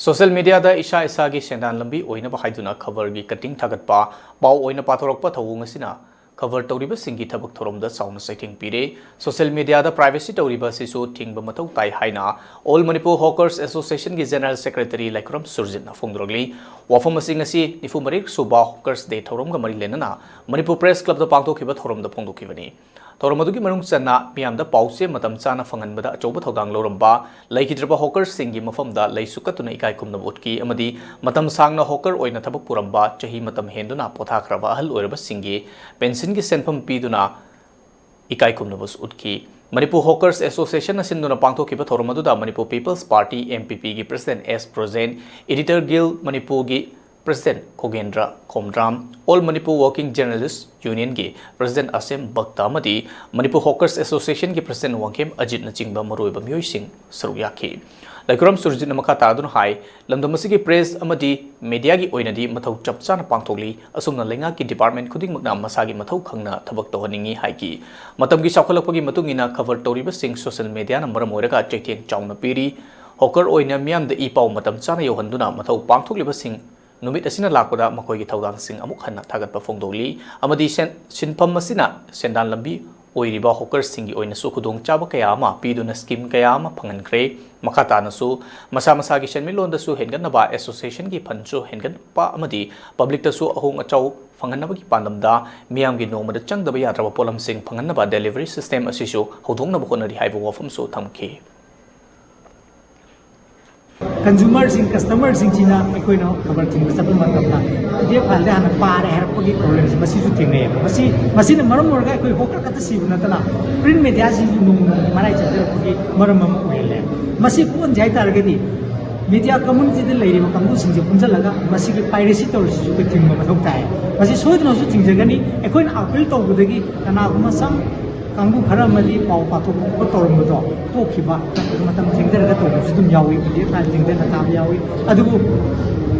Social media da isha isa gi sendan lambi oina ba haiduna cover gi cutting thagat pa pau oina pathorok pa thawung asina cover tawriba singi thabak thorom da sauna setting pire social media da privacy tawriba sisu thingba mathau tai haina All Manipur Hawkers Association gi General Secretary Laikram Surjit na phongdrogli wafam asing asi nifumarik suba hawkers day thorom ga mari lenana Manipur Press Club da pangthokhre thorom da phongdokhibani Thoromadu ki manung chana miyamda pause matam chana phanganbada achoba thodang loramba laikhidraba hawkers singi mafamda laisukatuna ikai kumna botki amadi matam sangna hawker oina thabak puramba chahi matam henduna pothakraba ahal oiraba singi pension gi senpham piduna ikai kumna bos utki Manipur Hawkers Association asinduna pangthokhiba thoromadu da Manipur People's Party MPP gi President S Present Editor Guild Manipur gi President Kogendra Komdram, All Manipur Working Journalists Union ki President Asem Bhaktamadi, Manipur Hawkers Association ki President Wangkem Ajit Nachingba Maroiba Myoy Singh Saruyaki. Laikram Surjit Namaka Tadun Hai, Lamdamasi ki Press Amadi, Media ki Oinadi Mathau Chapchana Pangthokli, Asumna Lenga ki Department Kuding Magna Masagi Mathau Khangna Thabak Tohaningi Haiki, Matam ki Sakalapagi Matungina cover Toriba Singh social media number Moiraga Chetian Chawna Piri, Hawker Oina Miam the Ipau Matam Chana Yohanduna Mathau Pangthokliba Singh numit asina lakpada makoi gi thawdang sing amuk khanna thagat pa phongdoli amadi sinpham asina sendan lambi oiriba hawkers singi oina su khudong chaba kaya ma piduna scheme kaya ma phangan kre makhata na su masa masa gi senmilon da su hengan ba association gi phanchu hengan pa amadi public ta su ahung achau phangan ba gi pandam da miyam gi noma da changda ba yatra polam sing phangan ba delivery system asisu hodong na ba khonari haibu wafam su thamki consumers in customers in China equino cover thing sa pun matam na dia phal da na par her pagi problems masi su thing ne masi na maram morga koi hokar kata si na tala print media si nu marai cha da pagi maram mam oile masi pun jai tar ga di media community de leiri ma kambu sing je punja laga masi ki piracy tor si ju ke thing ma thok tai masi soi no su thing je ga ni equin appeal to gu de gi na kuma sam Kambu khara mali pau pathok ko torom do to khiba matam thingder ga to sidum yawi dia kan thingder na tam yawi adugu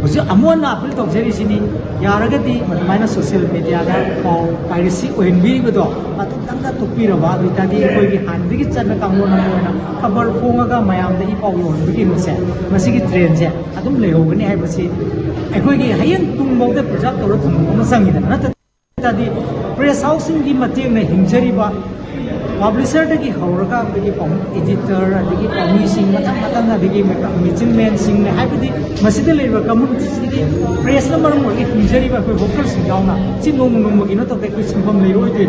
busi amona apil to jeri sini yaragati mana social media ga pau piracy oin bi do atu tanga to piraba bitadi koi gi handi gi channa kamona na khabar phonga ga mayam de pau yon bi mase masigi trend je adum lehogani hai basi ekoi gi hayen tung bau de project to thum ma sangi na tadi press housing gi mateng na himjari ba publisher dagi hauraga dagi pom editor dagi publishing matang dagi meeting man sing ne haibidi masida leiba community dagi press na maram mo himjari ba ko workers gauna chi nong gi no to be ko simpam leiroi de